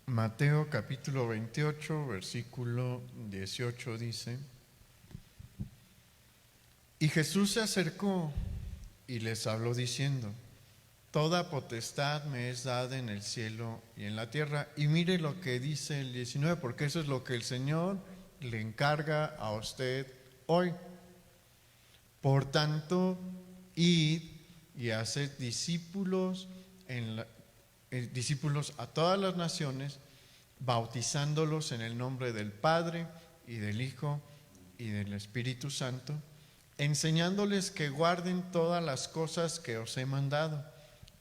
Mateo capítulo 28, versículo 18 dice: Y Jesús se acercó y les habló diciendo: Toda potestad me es dada en el cielo y en la tierra. Y mire lo que dice el 19, porque eso es lo que el Señor le encarga a usted hoy. Por tanto, id y haced discípulos discípulos a todas las naciones, bautizándolos en el nombre del Padre y del Hijo y del Espíritu Santo, enseñándoles que guarden todas las cosas que os he mandado.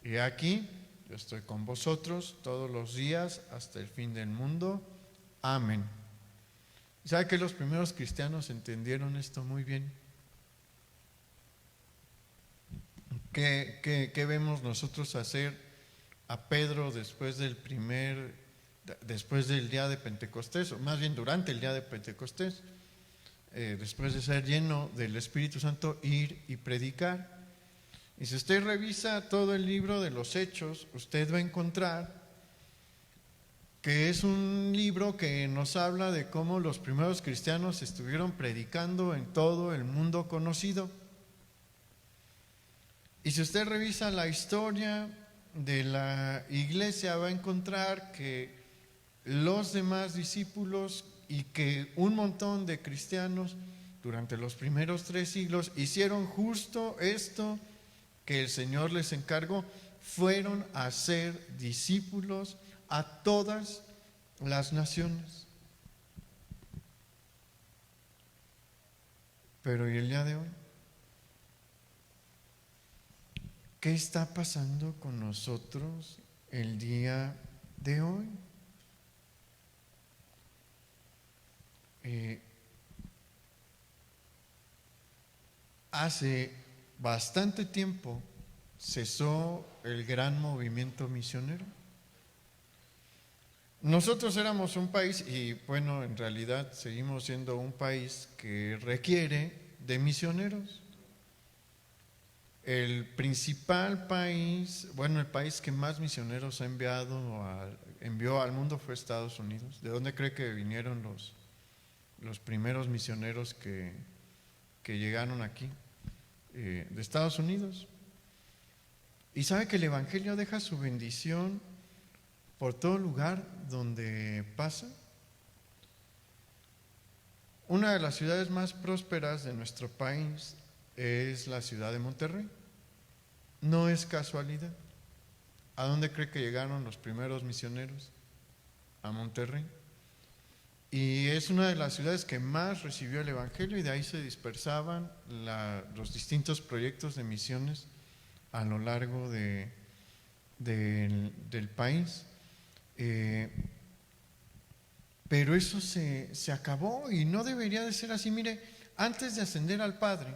Y aquí yo estoy con vosotros todos los días hasta el fin del mundo. Amén. ¿Sabe que los primeros cristianos entendieron esto muy bien? ¿Qué vemos nosotros hacer a Pedro después del día de Pentecostés, o más bien durante el día de Pentecostés, después de ser lleno del Espíritu Santo, ir y predicar? Y si usted revisa todo el libro de los Hechos, usted va a encontrar que es un libro que nos habla de cómo los primeros cristianos estuvieron predicando en todo el mundo conocido. Y si usted revisa la historia de la iglesia, va a encontrar que los demás discípulos y que un montón de cristianos durante los primeros 3 siglos hicieron justo esto que el Señor les encargó. Fueron a ser discípulos a todas las naciones. Pero ¿y el día de hoy? ¿Qué está pasando con nosotros el día de hoy? Hace bastante tiempo cesó el gran movimiento misionero. Nosotros éramos un país, y bueno, en realidad seguimos siendo un país que requiere de misioneros. El principal país, el país que más misioneros envió al mundo fue Estados Unidos. ¿De dónde cree que vinieron los primeros misioneros que llegaron aquí? De Estados Unidos. Y sabe que el Evangelio deja su bendición por todo lugar donde pasa. Una de las ciudades más prósperas de nuestro país es la ciudad de Monterrey. No es casualidad. ¿A dónde cree que llegaron los primeros misioneros? A Monterrey. Y es una de las ciudades que más recibió el Evangelio, y de ahí se dispersaban los distintos proyectos de misiones a lo largo del país. Pero eso se acabó y no debería de ser así. Mire, antes de ascender al Padre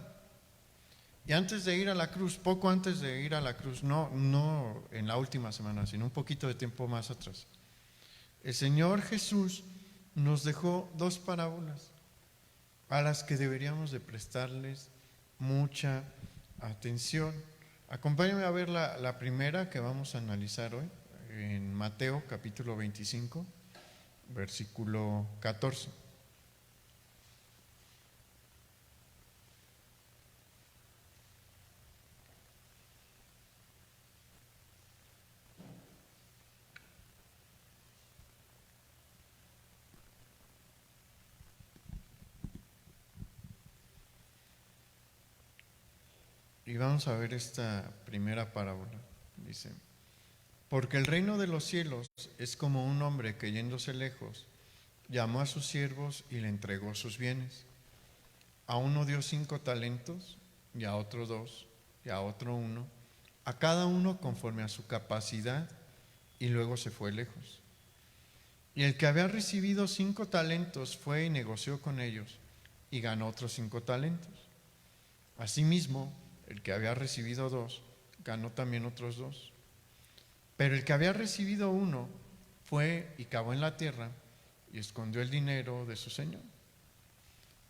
y antes de ir a la cruz, poco antes de ir a la cruz, no en la última semana, sino un poquito de tiempo más atrás, el Señor Jesús nos dejó 2 parábolas a las que deberíamos de prestarles mucha atención. Acompáñenme a ver la primera que vamos a analizar hoy, en Mateo capítulo 25, versículo 14. Y vamos a ver esta primera parábola. Dice: Porque el reino de los cielos es como un hombre que, yéndose lejos, llamó a sus siervos y le entregó sus bienes. A uno dio 5 talentos, y a otro 2, y a otro 1, a cada uno conforme a su capacidad, y luego se fue lejos. Y el que había recibido 5 talentos fue y negoció con ellos, y ganó otros 5 talentos. Asimismo, el que había recibido 2, ganó también otros 2. Pero el que había recibido 1 fue y cavó en la tierra y escondió el dinero de su señor.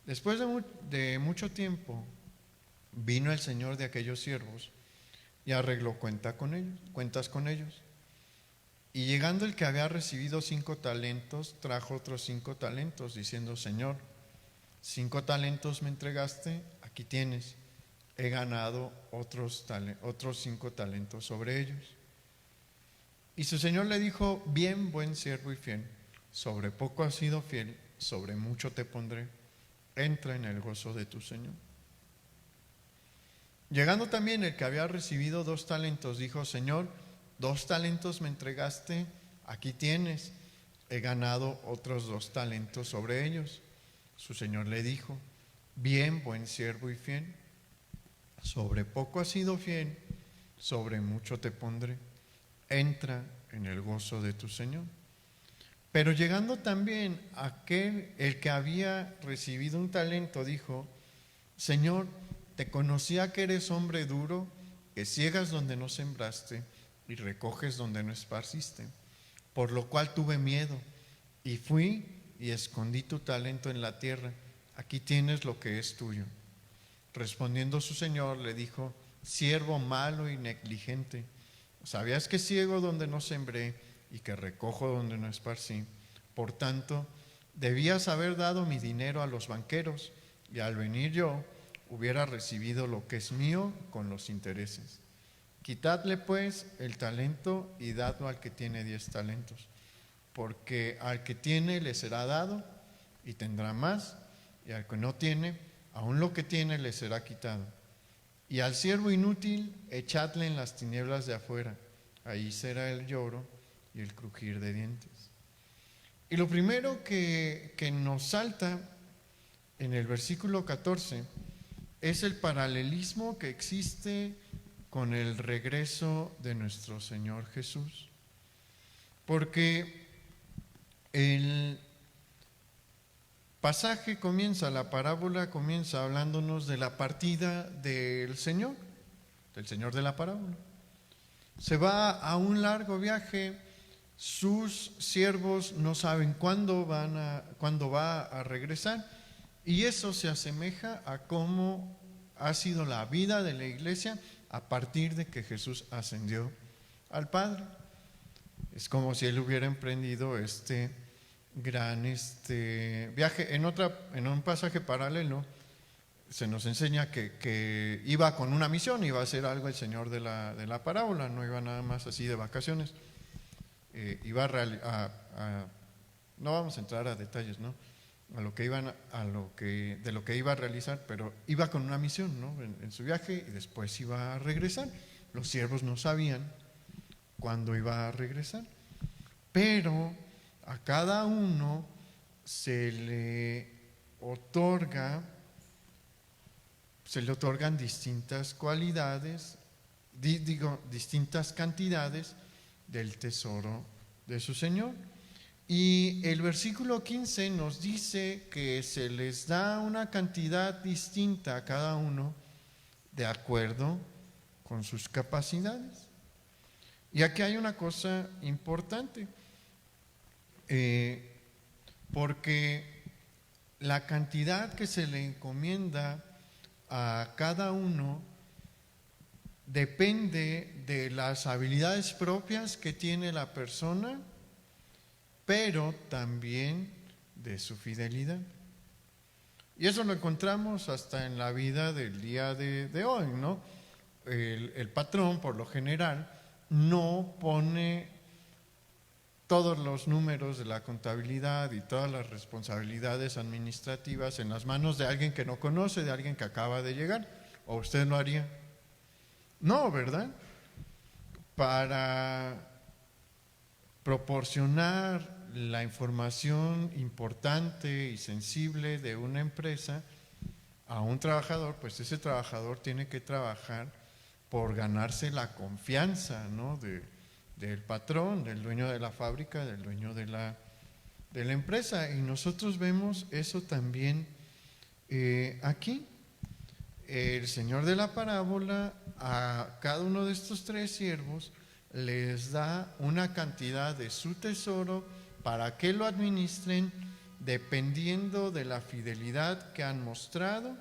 Después de mucho tiempo vino el señor de aquellos siervos y arregló cuentas con ellos. Y llegando el que había recibido 5 talentos, trajo otros 5 talentos, diciendo: Señor, 5 talentos me entregaste, aquí tienes, he ganado otros 5 talentos sobre ellos. Y su señor le dijo: bien, buen siervo y fiel, sobre poco has sido fiel, sobre mucho te pondré, entra en el gozo de tu señor. Llegando también el que había recibido 2 talentos, dijo: Señor, 2 talentos me entregaste, aquí tienes, he ganado otros 2 talentos sobre ellos. Su señor le dijo: bien, buen siervo y fiel, sobre poco has sido fiel, sobre mucho te pondré, entra en el gozo de tu señor. Pero llegando también el que había recibido 1 talento, dijo: Señor, te conocía que eres hombre duro, que ciegas donde no sembraste y recoges donde no esparciste, por lo cual tuve miedo y fui y escondí tu talento en la tierra, aquí tienes lo que es tuyo. Respondiendo su señor le dijo: siervo malo y negligente, ¿sabías que ciego donde no sembré y que recojo donde no esparcí? Por tanto, debías haber dado mi dinero a los banqueros, y al venir yo hubiera recibido lo que es mío con los intereses. Quitadle pues el talento y dadlo al que tiene 10 talentos, porque al que tiene le será dado y tendrá más, y al que no tiene, aún lo que tiene le será quitado. Y al siervo inútil echadle en las tinieblas de afuera, ahí será el lloro y el crujir de dientes. Y lo primero que nos salta en el versículo 14 es el paralelismo que existe con el regreso de nuestro Señor Jesús. Porque el pasaje comienza, la parábola comienza hablándonos de la partida del Señor de la parábola. Se va a un largo viaje, sus siervos no saben cuándo va a regresar, y eso se asemeja a cómo ha sido la vida de la iglesia a partir de que Jesús ascendió al Padre. Es como si él hubiera emprendido este gran viaje. En un pasaje paralelo se nos enseña que iba con una misión, iba a hacer algo el Señor de la parábola, no iba nada más así de vacaciones. No vamos a entrar a detalles, ¿no? De lo que iba a realizar, pero iba con una misión, ¿no? En su viaje, y después iba a regresar. Los siervos no sabían cuándo iba a regresar, pero a cada uno se le otorgan distintas cualidades, distintas cantidades del tesoro de su Señor. Y el versículo 15 nos dice que se les da una cantidad distinta a cada uno de acuerdo con sus capacidades. Y aquí hay una cosa importante, porque la cantidad que se le encomienda a cada uno depende de las habilidades propias que tiene la persona, pero también de su fidelidad. Y eso lo encontramos hasta en la vida del día de hoy, ¿no? El patrón, por lo general, no pone todos los números de la contabilidad y todas las responsabilidades administrativas en las manos de alguien que no conoce, de alguien que acaba de llegar. ¿O usted lo haría? No, ¿verdad? Para proporcionar la información importante y sensible de una empresa a un trabajador, pues ese trabajador tiene que trabajar por ganarse la confianza, ¿no? del patrón, del dueño de la fábrica, del dueño de la empresa. Y nosotros vemos eso también aquí. El Señor de la parábola a cada uno de estos 3 siervos les da una cantidad de su tesoro para que lo administren dependiendo de la fidelidad que han mostrado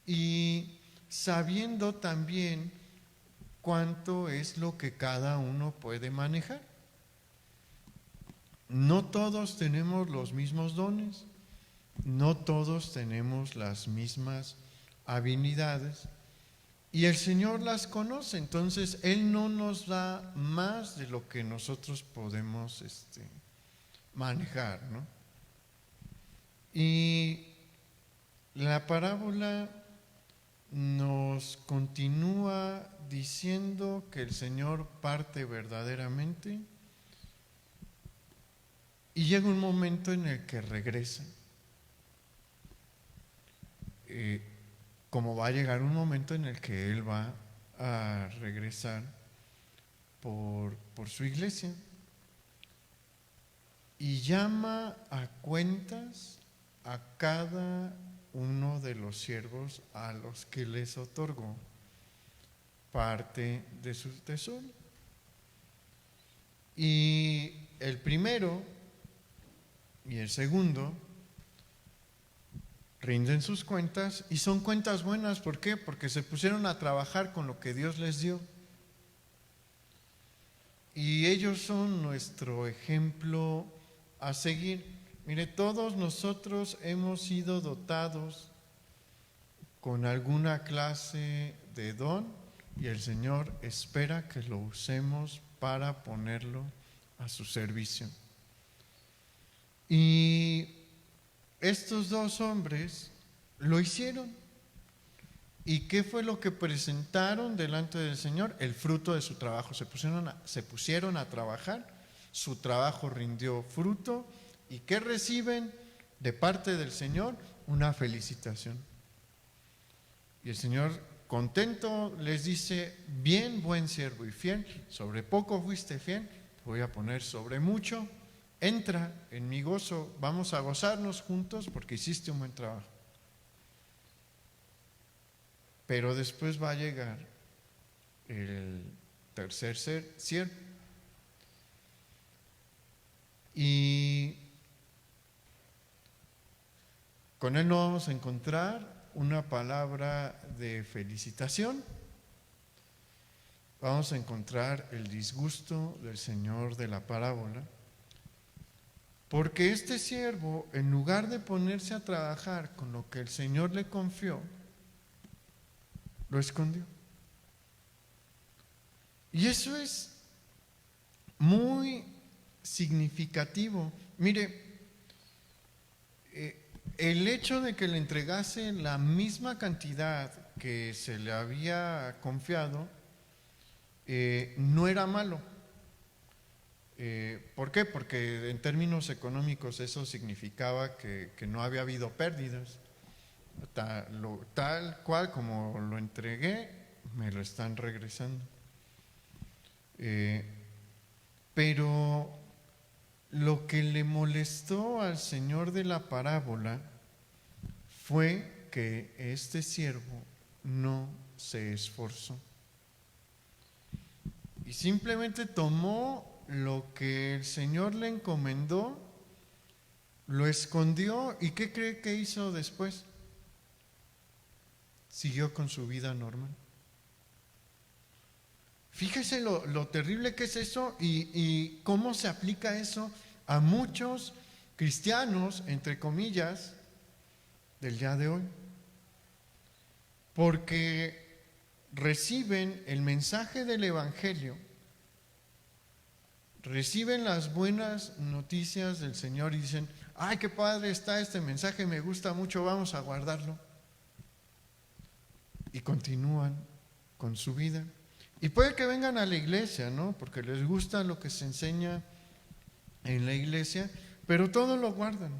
y sabiendo también cuánto es lo que cada uno puede manejar. no todos tenemos los mismos dones, no todos tenemos las mismas habilidades y el Señor las conoce, entonces Él no nos da más de lo que nosotros podemos manejar, ¿no? Y la parábola nos continúa diciendo que el Señor parte verdaderamente y llega un momento en el que regresa. Como va a llegar un momento en el que Él va a regresar por su iglesia y llama a cuentas a cada uno de los siervos a los que les otorgó parte de su tesoro. Y el primero y el segundo rinden sus cuentas y son cuentas buenas. ¿Por qué? Porque se pusieron a trabajar con lo que Dios les dio. Y ellos son nuestro ejemplo a seguir. Mire, todos nosotros hemos sido dotados con alguna clase de don y el Señor espera que lo usemos para ponerlo a su servicio. Y estos dos hombres lo hicieron. ¿Y qué fue lo que presentaron delante del Señor? El fruto de su trabajo. Se pusieron a trabajar, su trabajo rindió fruto. ¿Y qué reciben de parte del Señor? Una felicitación. Y el Señor, contento, les dice: bien, buen siervo y fiel, sobre poco fuiste fiel, te voy a poner sobre mucho. Entra en mi gozo, vamos a gozarnos juntos porque hiciste un buen trabajo. Pero después va a llegar el tercer siervo. Y con él no vamos a encontrar una palabra de felicitación. Vamos a encontrar el disgusto del Señor de la parábola. Porque este siervo, en lugar de ponerse a trabajar con lo que el Señor le confió, lo escondió. Y eso es muy significativo. Mire, el hecho de que le entregase la misma cantidad que se le había confiado no era malo. ¿Por qué? Porque en términos económicos eso significaba que no había habido pérdidas. Tal cual como lo entregué, me lo están regresando. Pero lo que le molestó al Señor de la parábola fue que este siervo no se esforzó y simplemente tomó lo que el Señor le encomendó, lo escondió. ¿Y qué cree que hizo después? Siguió con su vida normal. Fíjese lo terrible que es eso y cómo se aplica eso a muchos cristianos, entre comillas, del día de hoy. Porque reciben el mensaje del Evangelio, reciben las buenas noticias del Señor y dicen: ¡ay, qué padre está este mensaje, me gusta mucho, vamos a guardarlo! Y continúan con su vida. Y puede que vengan a la iglesia, ¿no? Porque les gusta lo que se enseña en la iglesia, pero todo lo guardan.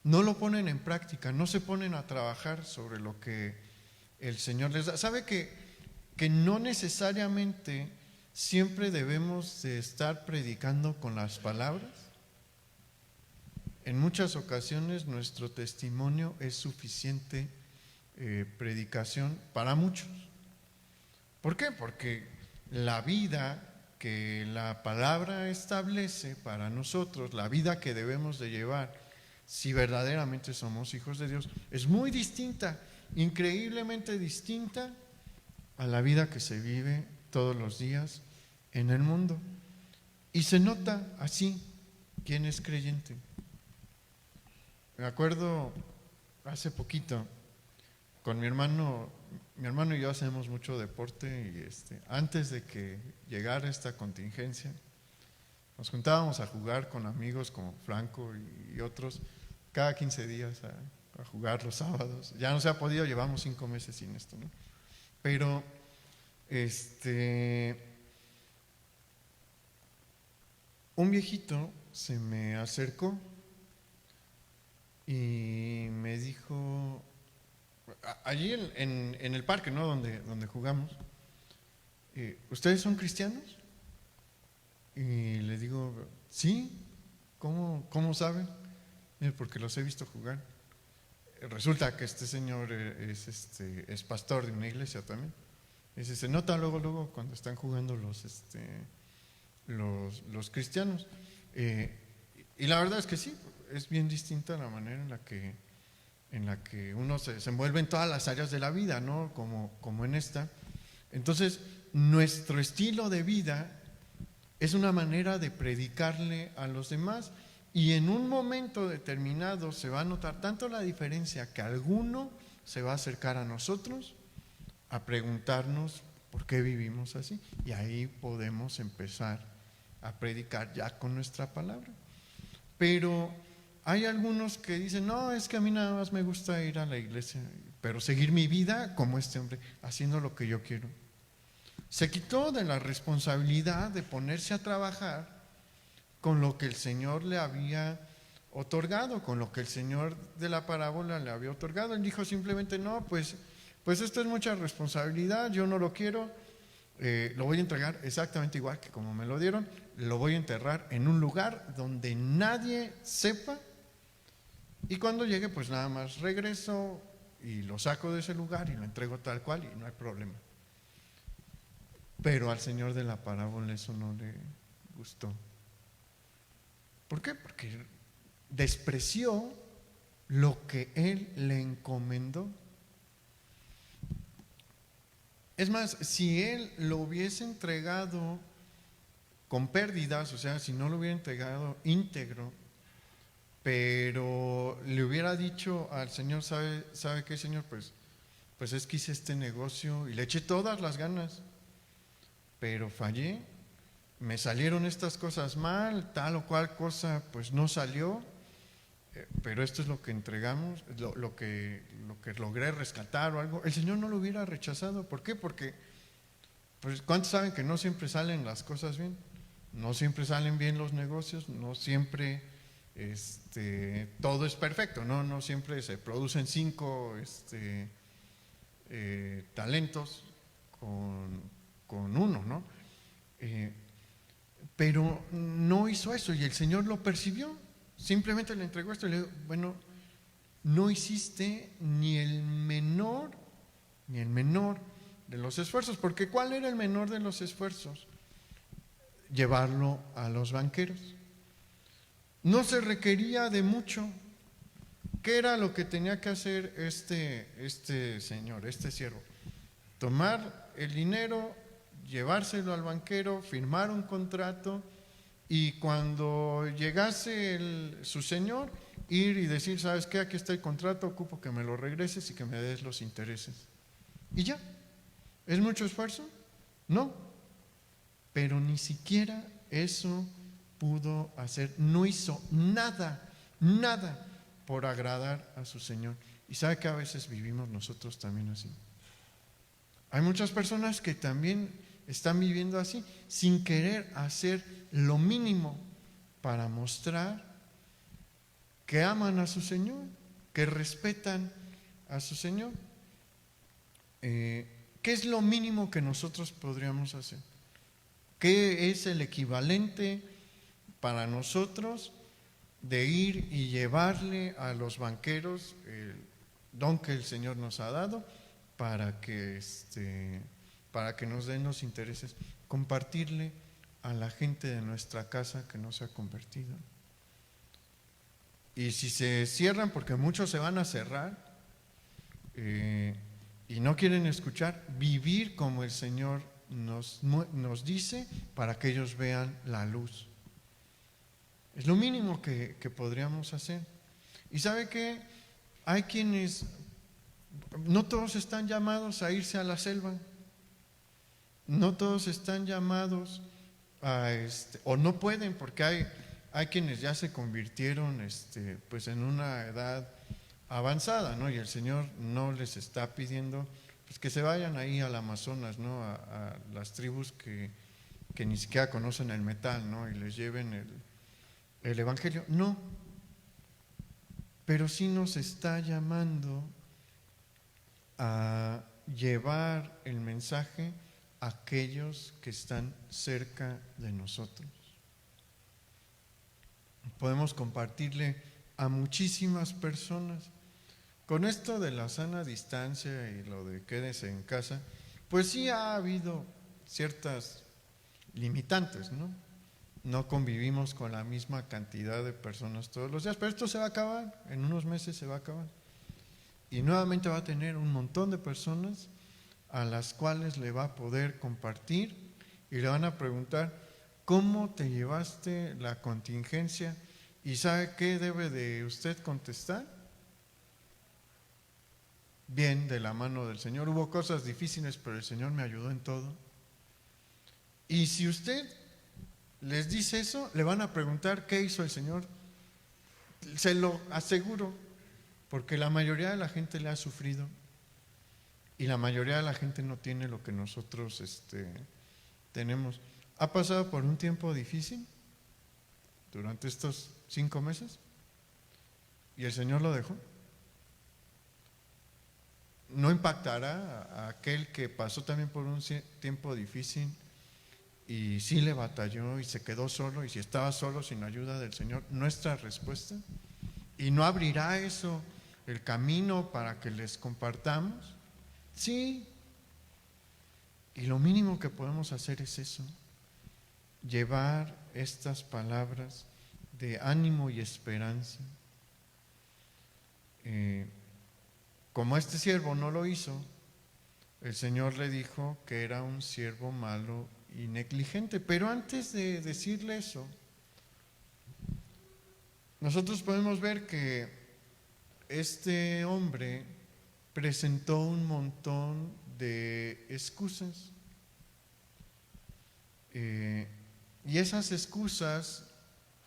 No lo ponen en práctica, no se ponen a trabajar sobre lo que el Señor les da. ¿Sabe que no necesariamente siempre debemos de estar predicando con las palabras? En muchas ocasiones nuestro testimonio es suficiente predicación para muchos. ¿Por qué? Porque la vida que la palabra establece para nosotros, la vida que debemos de llevar si verdaderamente somos hijos de Dios, es muy distinta, increíblemente distinta a la vida que se vive todos los días en el mundo. Y se nota así. ¿quién es creyente? Me acuerdo hace poquito con mi hermano y yo hacemos mucho deporte y antes de que llegara esta contingencia nos juntábamos a jugar con amigos como Franco y otros cada 15 días a jugar los sábados. Ya no se ha podido, llevamos 5 meses sin esto, ¿no? Pero un viejito se me acercó y me dijo, allí en el parque, ¿no? Donde jugamos, ¿ustedes son cristianos? Y le digo, sí, ¿cómo saben? Porque los he visto jugar. Resulta que este señor es pastor de una iglesia también. Y se nota luego cuando están jugando los cristianos. Y la verdad es que sí, es bien distinta la manera en la que uno se envuelve en todas las áreas de la vida, ¿no? Como en esta. Entonces, nuestro estilo de vida es una manera de predicarle a los demás, y en un momento determinado se va a notar tanto la diferencia que alguno se va a acercar a nosotros a preguntarnos por qué vivimos así, y ahí podemos empezar a predicar ya con nuestra palabra. Pero hay algunos que dicen, no, es que a mí nada más me gusta ir a la iglesia, pero seguir mi vida como este hombre, haciendo lo que yo quiero. Se quitó de la responsabilidad de ponerse a trabajar con lo que el Señor le había otorgado, con lo que el Señor de la parábola le había otorgado. Él dijo simplemente, no, pues esto es mucha responsabilidad, yo no lo quiero, lo voy a entregar exactamente igual que como me lo dieron, lo voy a enterrar en un lugar donde nadie sepa, y cuando llegue pues nada más regreso y lo saco de ese lugar y lo entrego tal cual y no hay problema. Pero al Señor de la parábola eso no le gustó. ¿Por qué? Porque despreció lo que Él le encomendó. Es más, si Él lo hubiese entregado con pérdidas, o sea, si no lo hubiera entregado íntegro, pero le hubiera dicho al Señor, ¿sabe qué, Señor? Pues es que hice este negocio y le eché todas las ganas, pero fallé, me salieron estas cosas mal, tal o cual cosa pues no salió, pero esto es lo que entregamos, lo que logré rescatar o algo. El Señor no lo hubiera rechazado. ¿Por qué? Porque pues ¿cuántos saben que no siempre salen las cosas bien? No siempre salen bien los negocios, no siempre todo es perfecto, no siempre se producen 5 talentos con uno, ¿no? Pero no hizo eso y el Señor lo percibió. Simplemente le entregó esto y le dijo, bueno, no hiciste ni el menor de los esfuerzos. Porque ¿cuál era el menor de los esfuerzos? Llevarlo a los banqueros. No se requería de mucho. ¿Qué era lo que tenía que hacer este señor, este siervo? Tomar el dinero, llevárselo al banquero, firmar un contrato, y cuando llegase su señor, ir y decir, ¿sabes qué? Aquí está el contrato, ocupo que me lo regreses y que me des los intereses. Y ya. ¿Es mucho esfuerzo? No. Pero ni siquiera eso pudo hacer. No hizo nada por agradar a su Señor. Y sabe que a veces vivimos nosotros también así. Hay muchas personas que también están viviendo así, sin querer hacer lo mínimo para mostrar que aman a su Señor, que respetan a su Señor. ¿Qué es lo mínimo que nosotros podríamos hacer? ¿Qué es el equivalente para nosotros de ir y llevarle a los banqueros el don que el Señor nos ha dado para que nos den los intereses? Compartirle a la gente de nuestra casa que no se ha convertido. Y si se cierran, porque muchos se van a cerrar y no quieren escuchar, vivir como el Señor nos dice para que ellos vean la luz. Es lo mínimo que podríamos hacer. ¿Y sabe qué? Hay quienes, no todos están llamados a irse a la selva, no todos están llamados a o no pueden, porque hay quienes ya se convirtieron pues en una edad avanzada, ¿no? Y el Señor no les está pidiendo pues que se vayan ahí al Amazonas, ¿no? A las tribus que ni siquiera conocen el metal, ¿no? Y les lleven el Evangelio. No, pero sí nos está llamando a llevar el mensaje a aquellos que están cerca de nosotros. Podemos compartirle a muchísimas personas. Con esto de la sana distancia y lo de quédese en casa, pues sí ha habido ciertas limitantes, ¿no? No convivimos con la misma cantidad de personas todos los días, pero esto se va a acabar, en unos meses se va a acabar. Y nuevamente va a tener un montón de personas a las cuales le va a poder compartir y le van a preguntar, ¿cómo te llevaste la contingencia? ¿Y sabe qué debe de usted contestar? Bien, de la mano del Señor. Hubo cosas difíciles, pero el Señor me ayudó en todo. Y si usted les dice eso, le van a preguntar qué hizo el Señor. Se lo aseguro, porque la mayoría de la gente le ha sufrido y la mayoría de la gente no tiene lo que nosotros tenemos. ¿Ha pasado por un tiempo difícil durante estos 5 meses? ¿Y el Señor lo dejó? ¿No impactará a aquel que pasó también por un tiempo difícil y sí le batalló y se quedó solo, y si estaba solo sin ayuda del Señor, nuestra respuesta? ¿Y no abrirá eso el camino para que les compartamos? Sí. Y lo mínimo que podemos hacer es eso, llevar estas palabras de ánimo y esperanza. Como este siervo no lo hizo, el Señor le dijo que era un siervo malo y negligente. Pero antes de decirle eso, nosotros podemos ver que este hombre presentó un montón de excusas. Y esas excusas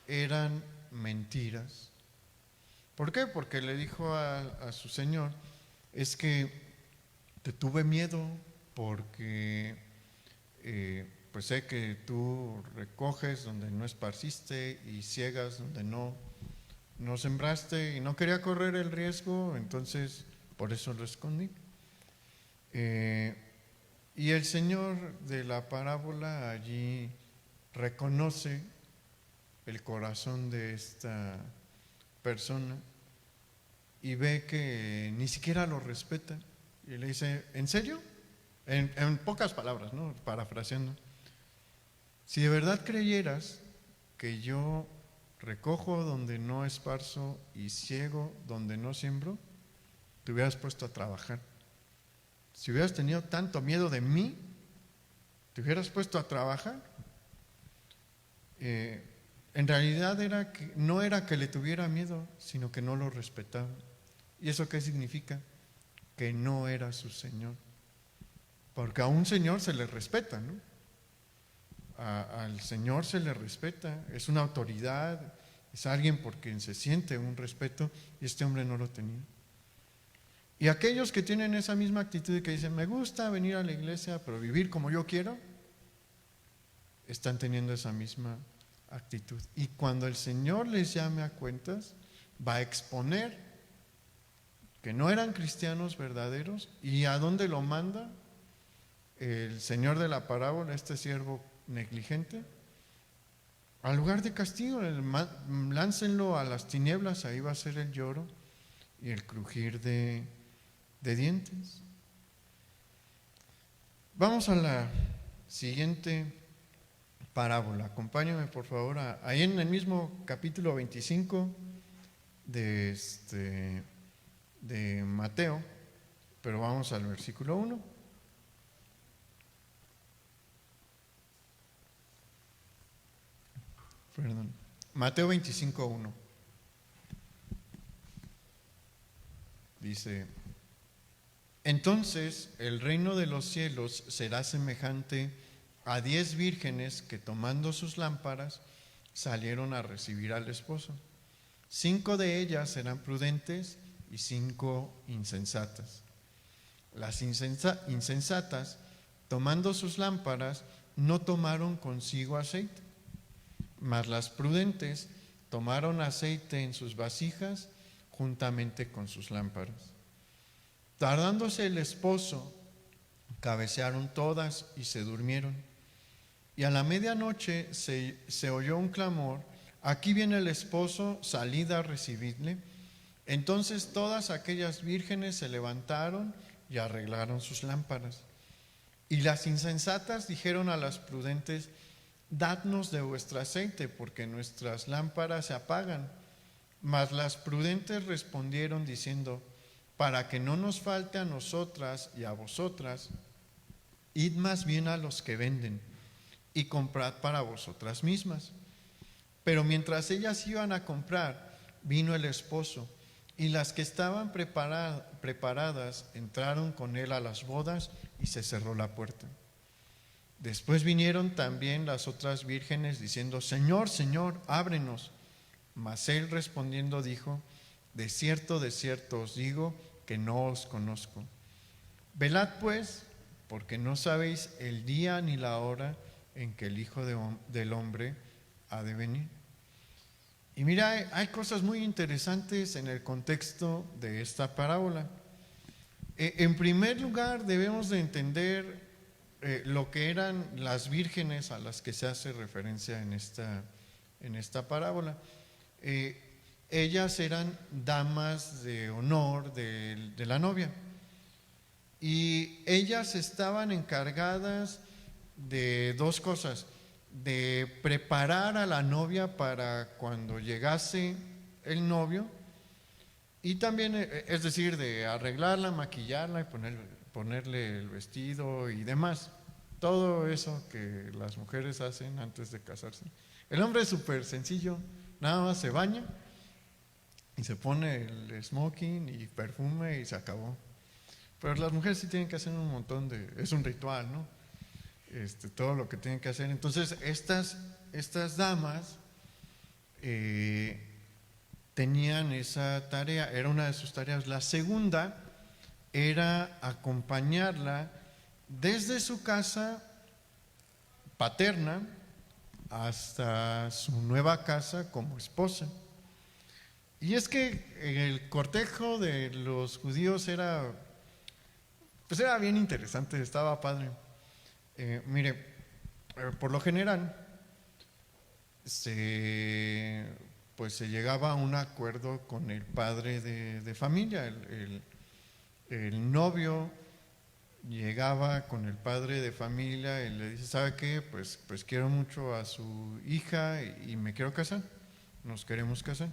eran mentiras. ¿Por qué? Porque le dijo a su Señor, es que te tuve miedo porque pues sé que tú recoges donde no esparciste y ciegas donde no sembraste, y no quería correr el riesgo, entonces por eso lo escondí. Y el Señor de la parábola allí reconoce el corazón de esta persona y ve que ni siquiera lo respeta, y le dice, ¿en serio? En pocas palabras, ¿no? Parafraseando, si de verdad creyeras que yo recojo donde no esparzo y ciego donde no siembro, te hubieras puesto a trabajar. Si hubieras tenido tanto miedo de mí, te hubieras puesto a trabajar. En realidad no era que le tuviera miedo, sino que no lo respetaba. ¿Y eso qué significa? Que no era su Señor. Porque a un Señor se le respeta, ¿no? Al Señor se le respeta, es una autoridad, es alguien por quien se siente un respeto, y este hombre no lo tenía. Y aquellos que tienen esa misma actitud y que dicen, me gusta venir a la iglesia, pero vivir como yo quiero, están teniendo esa misma actitud. Y cuando el Señor les llame a cuentas, va a exponer que no eran cristianos verdaderos. ¿Y a dónde lo manda el Señor de la parábola, este siervo negligente? Al lugar de castigo, láncenlo a las tinieblas, ahí va a ser el lloro y el crujir de dientes. Vamos a la siguiente parábola. Acompáñame por favor ahí en el mismo capítulo 25 de Mateo, pero vamos al versículo 1. Perdón. Mateo 25:1. Dice: entonces el reino de los cielos será semejante a 10 vírgenes que, tomando sus lámparas, salieron a recibir al esposo. 5 de ellas eran prudentes y 5 insensatas. Las insensatas, tomando sus lámparas, no tomaron consigo aceite, mas las prudentes tomaron aceite en sus vasijas juntamente con sus lámparas. Tardándose el esposo, cabecearon todas y se durmieron. Y a la medianoche se oyó un clamor: aquí viene el esposo, salid a recibirle. Entonces todas aquellas vírgenes se levantaron y arreglaron sus lámparas. Y las insensatas dijeron a las prudentes: dadnos de vuestro aceite, porque nuestras lámparas se apagan. Mas las prudentes respondieron diciendo: para que no nos falte a nosotras y a vosotras, id más bien a los que venden y comprad para vosotras mismas. Pero mientras ellas iban a comprar, vino el esposo, y las que estaban preparadas entraron con él a las bodas, y se cerró la puerta. Después vinieron también las otras vírgenes diciendo: Señor, Señor, ábrenos. Mas él respondiendo dijo: de cierto os digo que no os conozco. Velad pues, porque no sabéis el día ni la hora en que el Hijo del Hombre ha de venir. Y mira, hay cosas muy interesantes en el contexto de esta parábola. En primer lugar, debemos de entender lo que eran las vírgenes a las que se hace referencia en esta parábola. Ellas eran damas de honor de la novia, y ellas estaban encargadas de 2 cosas: de preparar a la novia para cuando llegase el novio, y también, es decir, de arreglarla, maquillarla y ponerle el vestido y demás, todo eso que las mujeres hacen antes de casarse. El hombre es súper sencillo, nada más se baña y se pone el smoking y perfume y se acabó. Pero las mujeres sí tienen que hacer un montón es un ritual, ¿no? Todo lo que tienen que hacer. Entonces estas damas tenían esa tarea, era una de sus tareas. La segunda era acompañarla desde su casa paterna hasta su nueva casa como esposa. Y es que el cortejo de los judíos era bien interesante, estaba padre. Mire, por lo general se llegaba a un acuerdo con el padre de familia. El novio llegaba con el padre de familia y le dice: ¿sabe qué? Pues quiero mucho a su hija y me quiero casar, nos queremos casar.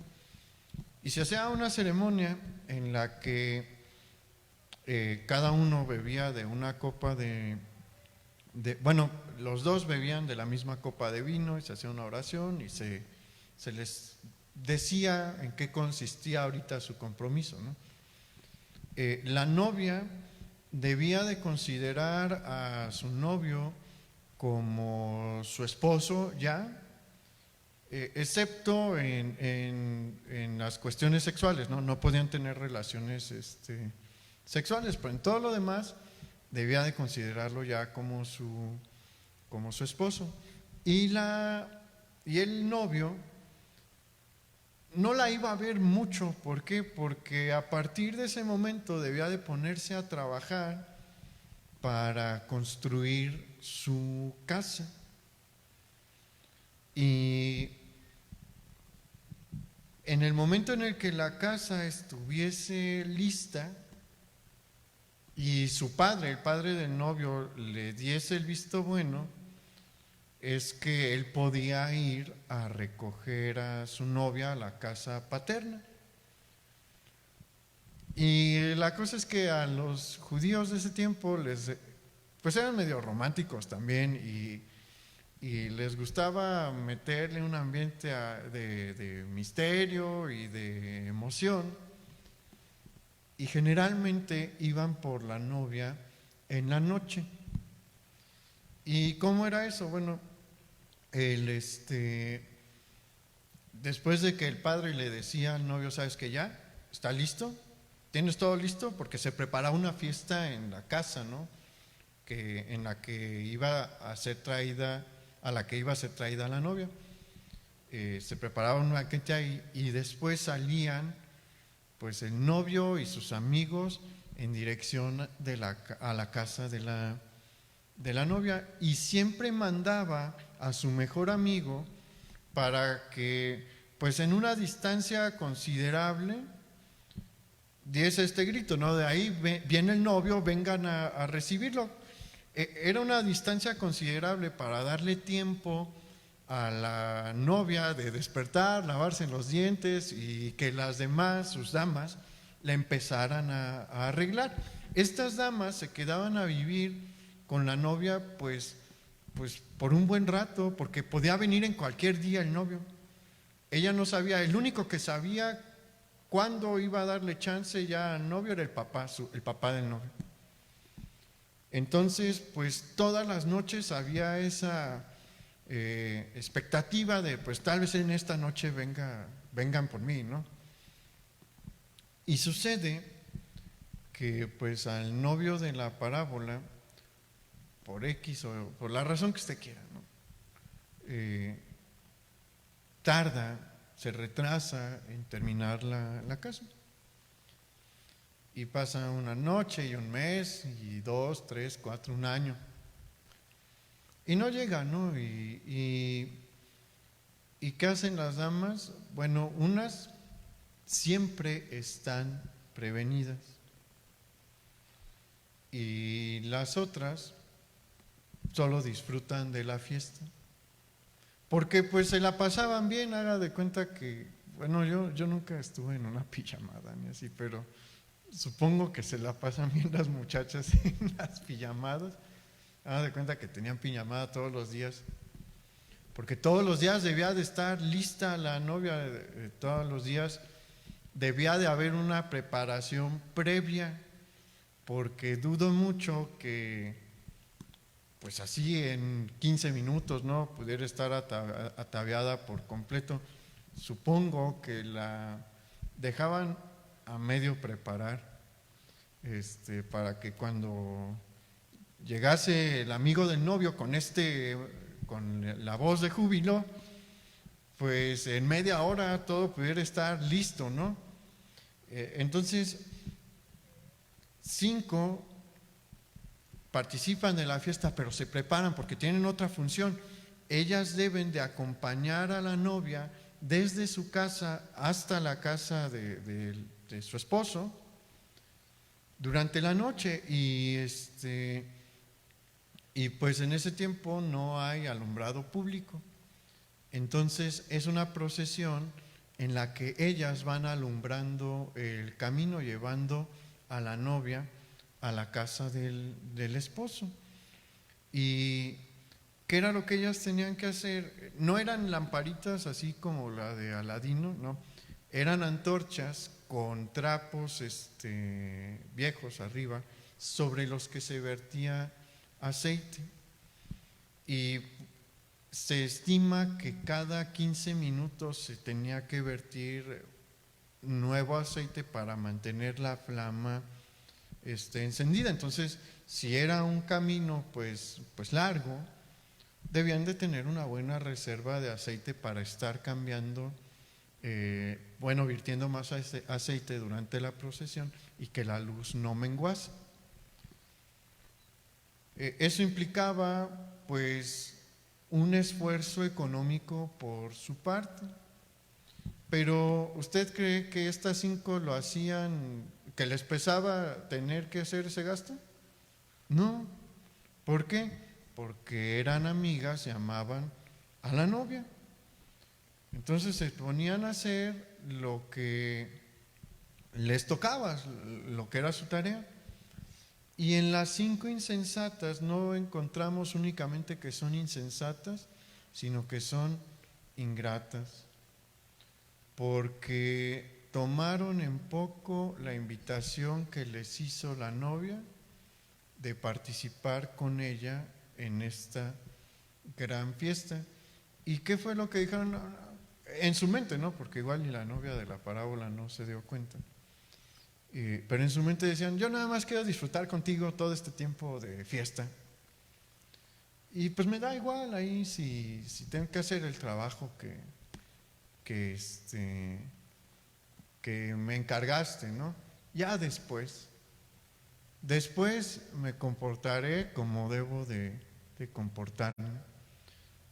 Y se hacía una ceremonia en la que cada uno bebía de una copa los dos bebían de la misma copa de vino, y se hacía una oración y se les decía en qué consistía ahorita su compromiso, ¿no? La novia debía de considerar a su novio como su esposo ya, excepto en las cuestiones sexuales, no podían tener relaciones sexuales, pero en todo lo demás debía de considerarlo ya como su esposo. Y el novio no la iba a ver mucho. ¿Por qué? Porque a partir de ese momento debía de ponerse a trabajar para construir su casa. Y en el momento en el que la casa estuviese lista y su padre, el padre del novio, le diese el visto bueno, es que él podía ir a recoger a su novia a la casa paterna. Y la cosa es que a los judíos de ese tiempo eran medio románticos también, y les gustaba meterle un ambiente de misterio y de emoción, y generalmente iban por la novia en la noche. ¿Y cómo era eso? Bueno, después de que el padre le decía al novio, ¿sabes qué ya? ¿Está listo? ¿Tienes todo listo? Porque se preparaba una fiesta en la casa, ¿no? En la que iba a ser traída, a la que iba a ser traída la novia. Se preparaba una banquete ahí y después salían pues el novio y sus amigos en dirección a la casa de la novia, y siempre mandaba a su mejor amigo para que pues en una distancia considerable diese este grito, ¿no? De ahí viene el novio, vengan a recibirlo. Era una distancia considerable para darle tiempo a la novia de despertar, lavarse los dientes y que las demás, sus damas, la empezaran a arreglar. Estas damas se quedaban a vivir con la novia pues por un buen rato, porque podía venir en cualquier día el novio. Ella no sabía, el único que sabía cuándo iba a darle chance ya al novio era el papá del novio. Entonces, pues todas las noches había esa expectativa de, pues tal vez en esta noche vengan por mí, ¿no? Y sucede que pues al novio de la parábola, por X o por la razón que usted quiera, ¿no? Tarda, se retrasa en terminar la casa. Y pasa una noche y un mes y 2, 3, 4, un año. Y no llega, ¿no? ¿Y qué hacen las damas? Bueno, unas siempre están prevenidas. Y las otras solo disfrutan de la fiesta. Porque pues se la pasaban bien, haga de cuenta que, bueno, yo nunca estuve en una pijamada ni así, pero supongo que se la pasan bien las muchachas en las pijamadas. Haga de cuenta que tenían pijamada todos los días, porque todos los días debía de estar lista la novia, todos los días debía de haber una preparación previa, porque dudo mucho que pues así en 15 minutos, ¿no?, pudiera estar ataviada por completo. Supongo que la dejaban a medio preparar, para que cuando llegase el amigo del novio con la voz de júbilo, pues en media hora todo pudiera estar listo, ¿no? Entonces, 5 participan de la fiesta, pero se preparan porque tienen otra función. Ellas deben de acompañar a la novia desde su casa hasta la casa de su esposo durante la noche, y pues en ese tiempo no hay alumbrado público. Entonces es una procesión en la que ellas van alumbrando el camino, llevando a la novia a la casa del esposo. ¿Y qué era lo que ellas tenían que hacer? No eran lamparitas así como la de Aladino, no, eran antorchas con trapos viejos arriba, sobre los que se vertía aceite. Y se estima que cada 15 minutos se tenía que vertir nuevo aceite para mantener la flama encendida. Entonces, si era un camino pues largo, debían de tener una buena reserva de aceite para estar cambiando, virtiendo más aceite durante la procesión y que la luz no menguase. Eso implicaba pues un esfuerzo económico por su parte. Pero ¿usted cree que estas 5 lo hacían, que les pesaba tener que hacer ese gasto? No. ¿Por qué? Porque eran amigas y amaban a la novia. Entonces se ponían a hacer lo que les tocaba, lo que era su tarea. Y en las 5 insensatas no encontramos únicamente que son insensatas, sino que son ingratas, porque tomaron en poco la invitación que les hizo la novia de participar con ella en esta gran fiesta. ¿Y qué fue lo que dijeron? En su mente, ¿no? Porque igual ni la novia de la parábola no se dio cuenta. Pero en su mente decían, yo nada más quiero disfrutar contigo todo este tiempo de fiesta. Y pues me da igual ahí si tengo que hacer el trabajo que me encargaste, ¿no? Ya después me comportaré como debo de comportarme.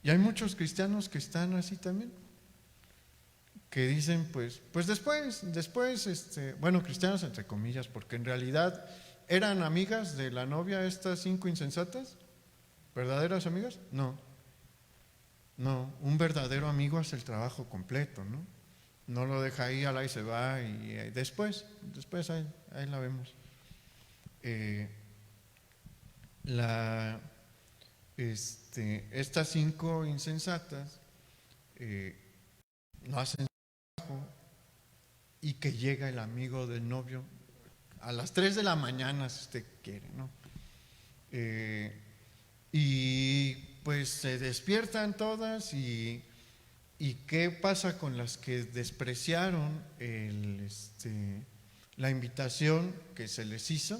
Y hay muchos cristianos que están así también, que dicen pues después, bueno, cristianos entre comillas, porque en realidad eran amigas de la novia estas 5 insensatas, ¿verdaderas amigas? No, un verdadero amigo hace el trabajo completo, ¿no? No lo deja ahí, al ahí se va y después ahí la vemos. Estas 5 insensatas no hacen trabajo, y que llega el amigo del novio a las 3 de la mañana, si usted quiere, ¿no? Y pues se despiertan todas y ¿qué pasa con las que despreciaron la invitación que se les hizo?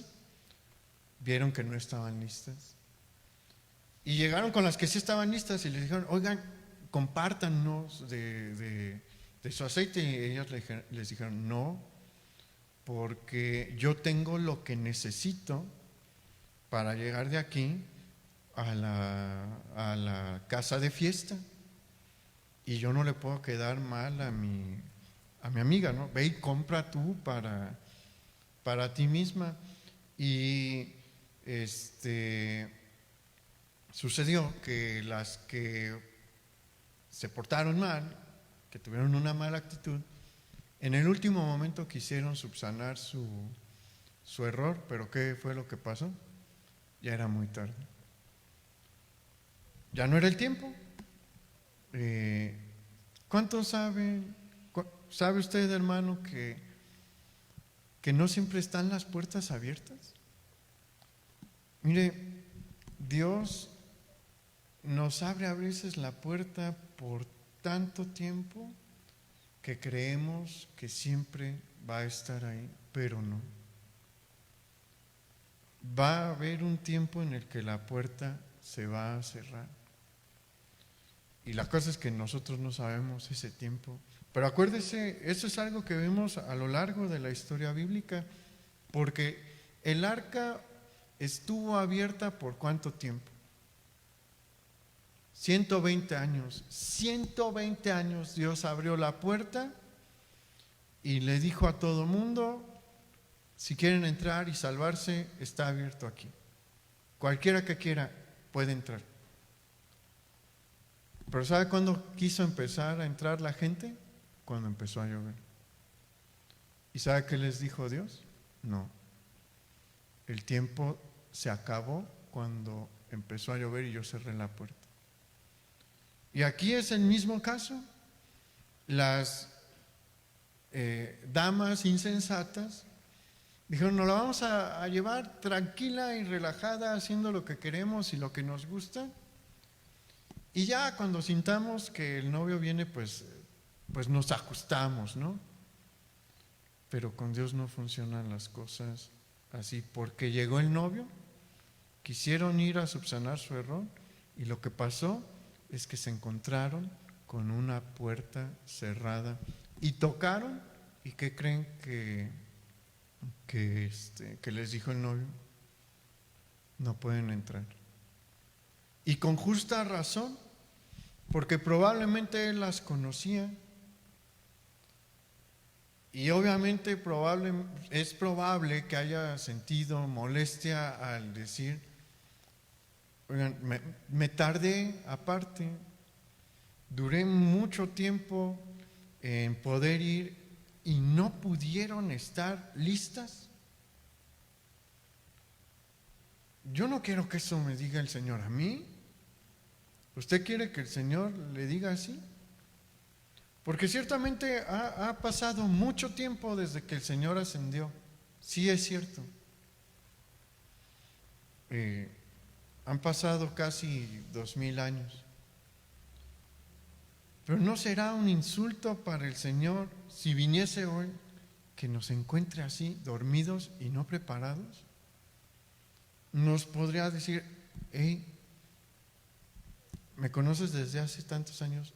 Vieron que no estaban listas. Y llegaron con las que sí estaban listas y les dijeron, oigan, compártanos de su aceite. Y ellas les dijeron, no, porque yo tengo lo que necesito para llegar de aquí a la casa de fiesta. Y yo no le puedo quedar mal a mi amiga, ¿no? Ve y compra tú para ti misma. Y sucedió que las que se portaron mal, que tuvieron una mala actitud, en el último momento quisieron subsanar su error, pero ¿qué fue lo que pasó? Ya era muy tarde. Ya no era el tiempo. ¿Cuántos saben? ¿Sabe usted, hermano, que no siempre están las puertas abiertas? Mire, Dios nos abre a veces la puerta por tanto tiempo que creemos que siempre va a estar ahí, pero no. Va a haber un tiempo en el que la puerta se va a cerrar. Y la cosa es que nosotros no sabemos ese tiempo. Pero acuérdese, eso es algo que vemos a lo largo de la historia bíblica, porque el arca estuvo abierta ¿por cuánto tiempo? 120 años. 120 años Dios abrió la puerta y le dijo a todo mundo, si quieren entrar y salvarse, está abierto aquí. Cualquiera que quiera puede entrar. Pero ¿sabe cuándo quiso empezar a entrar la gente? Cuando empezó a llover. ¿Y sabe qué les dijo Dios? No. El tiempo se acabó cuando empezó a llover y yo cerré la puerta. Y aquí es el mismo caso. Las damas insensatas dijeron, nos la vamos a llevar tranquila y relajada, haciendo lo que queremos y lo que nos gusta. Y ya cuando sintamos que el novio viene, pues nos ajustamos, ¿no? Pero con Dios no funcionan las cosas así, porque llegó el novio, quisieron ir a subsanar su error y lo que pasó es que se encontraron con una puerta cerrada y tocaron. ¿Y qué creen que les dijo el novio? No pueden entrar. Y con justa razón, porque probablemente él las conocía y obviamente es probable que haya sentido molestia al decir, oigan, me tardé, aparte, duré mucho tiempo en poder ir y no pudieron estar listas. Yo no quiero que eso me diga el Señor a mí. ¿Usted quiere que el Señor le diga así? Porque ciertamente ha pasado mucho tiempo desde que el Señor ascendió. Sí es cierto. Han pasado casi 2000 años. Pero ¿no será un insulto para el Señor si viniese hoy que nos encuentre así, dormidos y no preparados? Nos podría decir: hey, me conoces desde hace tantos años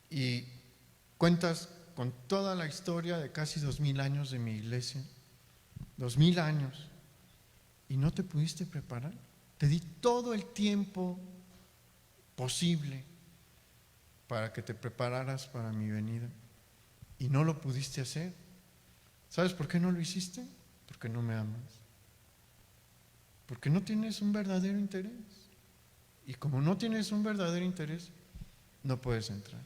y cuentas con toda la historia de casi 2000 años de mi iglesia, 2000 años, y no te pudiste preparar. Te di todo el tiempo posible para que te prepararas para mi venida y no lo pudiste hacer. ¿Sabes por qué no lo hiciste? Porque no me amas, porque no tienes un verdadero interés, y como no tienes un verdadero interés, no puedes entrar.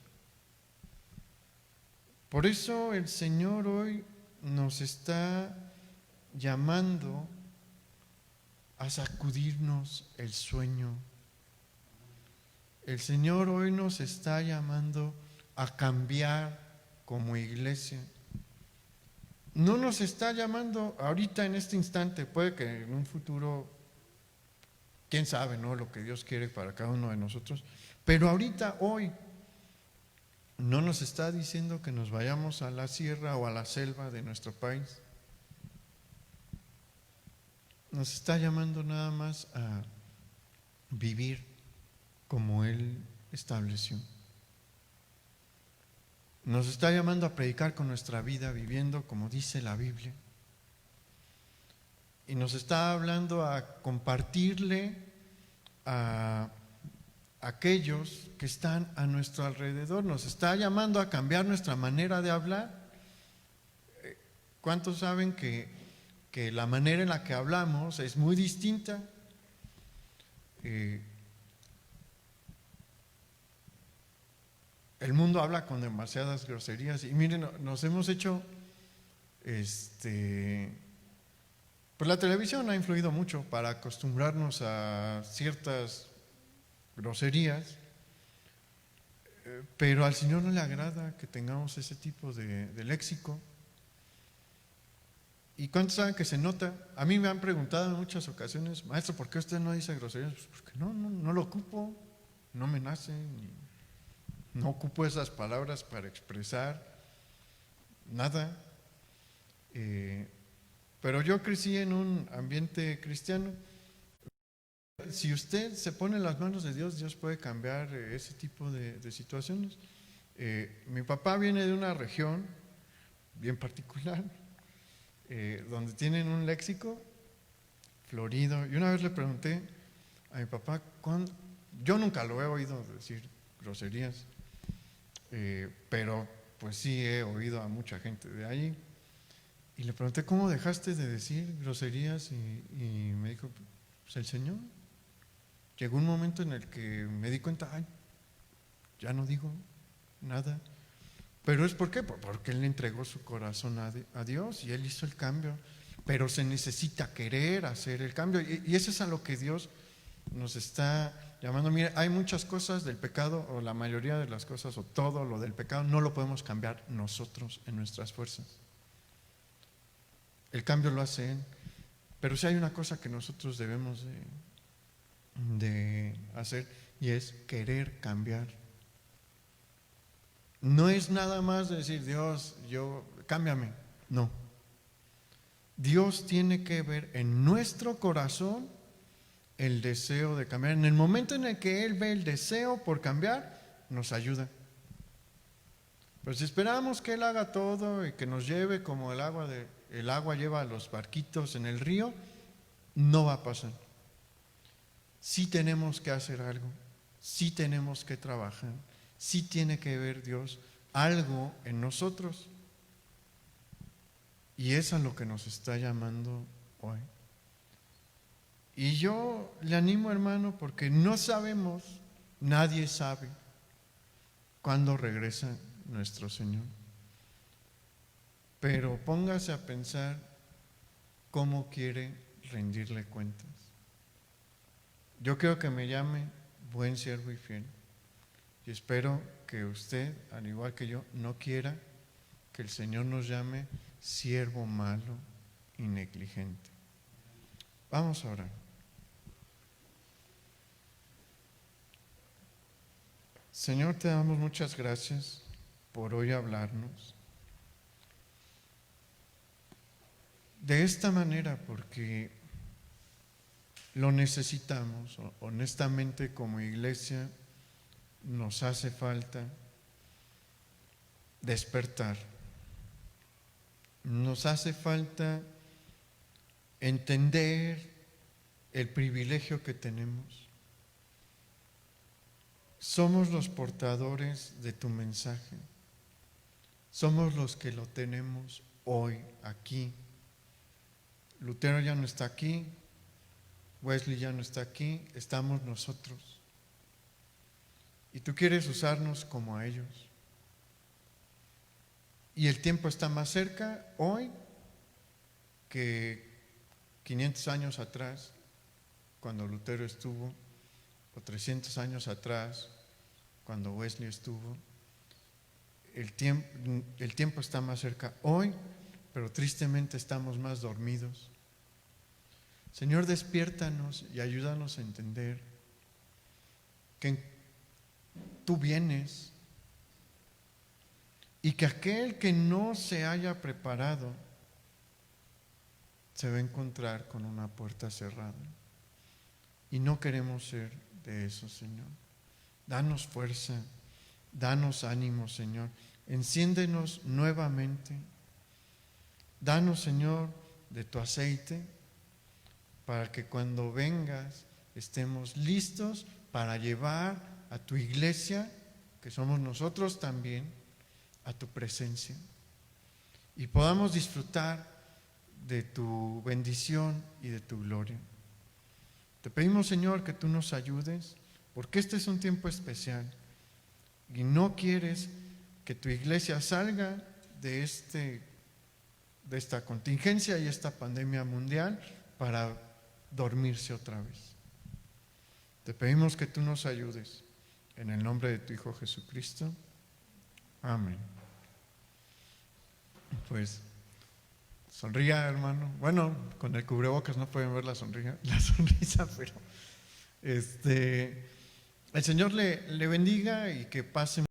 Por eso el Señor hoy nos está llamando a sacudirnos el sueño. El Señor hoy nos está llamando a cambiar como iglesia. No nos está llamando ahorita en este instante, puede que en un futuro, quién sabe, ¿no?, lo que Dios quiere para cada uno de nosotros, pero ahorita, hoy, no nos está diciendo que nos vayamos a la sierra o a la selva de nuestro país. Nos está llamando nada más a vivir como Él estableció. Nos está llamando a predicar con nuestra vida, viviendo como dice la Biblia. Y nos está hablando a compartirle a aquellos que están a nuestro alrededor. Nos está llamando a cambiar nuestra manera de hablar. ¿Cuántos saben que la manera en la que hablamos es muy distinta? El mundo habla con demasiadas groserías y miren, nos hemos hecho, pues la televisión ha influido mucho para acostumbrarnos a ciertas groserías, pero al Señor no le agrada que tengamos ese tipo de léxico. ¿Y cuántos saben que se nota? A mí me han preguntado en muchas ocasiones: maestro, ¿por qué usted no dice groserías? Pues porque no lo ocupo, no me nace, no ocupo esas palabras para expresar nada. Pero yo crecí en un ambiente cristiano. Si usted se pone en las manos de Dios, Dios puede cambiar ese tipo de situaciones. Mi papá viene de una región bien particular, donde tienen un léxico florido. Y una vez le pregunté a mi papá, yo nunca lo he oído decir groserías, pero pues sí he oído a mucha gente de allí. Y le pregunté: ¿cómo dejaste de decir groserías? Y me dijo: pues el Señor. Llegó un momento en el que me di cuenta: ay, ya no digo nada. ¿Pero es por qué? Porque Él le entregó su corazón a Dios y Él hizo el cambio. Pero se necesita querer hacer el cambio, y eso es a lo que Dios nos está llamando. Mire, hay muchas cosas del pecado, o la mayoría de las cosas, o todo lo del pecado, no lo podemos cambiar nosotros en nuestras fuerzas. El cambio lo hace Él. Pero sí hay una cosa que nosotros debemos de hacer, y es querer cambiar. No es nada más decir: Dios, cámbiame. No. Dios tiene que ver en nuestro corazón el deseo de cambiar. En el momento en el que Él ve el deseo por cambiar, nos ayuda. Pero si esperamos que Él haga todo y que nos lleve como el agua lleva a los barquitos en el río, no va a pasar. Sí tenemos que hacer algo, sí tenemos que trabajar, sí tiene que ver Dios algo en nosotros. Y es a lo que nos está llamando hoy. Y yo le animo, hermano, porque no sabemos, nadie sabe cuándo regresa nuestro Señor. Pero póngase a pensar cómo quiere rendirle cuentas. Yo quiero que me llame buen siervo y fiel. Y espero que usted, al igual que yo, no quiera que el Señor nos llame siervo malo y negligente. Vamos a orar. Señor, te damos muchas gracias por hoy hablarnos de esta manera, porque lo necesitamos. Honestamente, como iglesia nos hace falta despertar, nos hace falta entender el privilegio que tenemos. Somos los portadores de tu mensaje, somos los que lo tenemos hoy aquí. Lutero ya no está aquí, Wesley ya no está aquí, estamos nosotros. Y tú quieres usarnos como a ellos. Y el tiempo está más cerca hoy que 500 años atrás, cuando Lutero estuvo, o 300 años atrás, cuando Wesley estuvo. El tiempo está más cerca hoy, pero tristemente estamos más dormidos. Señor, despiértanos y ayúdanos a entender que tú vienes y que aquel que no se haya preparado se va a encontrar con una puerta cerrada. Y no queremos ser de eso, Señor. Danos fuerza, danos ánimo, Señor. Enciéndenos nuevamente. Danos, Señor, de tu aceite, para que cuando vengas estemos listos para llevar a tu iglesia, que somos nosotros también, a tu presencia. Y podamos disfrutar de tu bendición y de tu gloria. Te pedimos, Señor, que tú nos ayudes, porque este es un tiempo especial y no quieres que tu iglesia salga de esta contingencia y esta pandemia mundial para dormirse otra vez. Te pedimos que tú nos ayudes, en el nombre de tu Hijo Jesucristo. Amén. Pues sonría, hermano. Bueno, con el cubrebocas no pueden ver la sonrisa, pero el Señor le bendiga y que pasen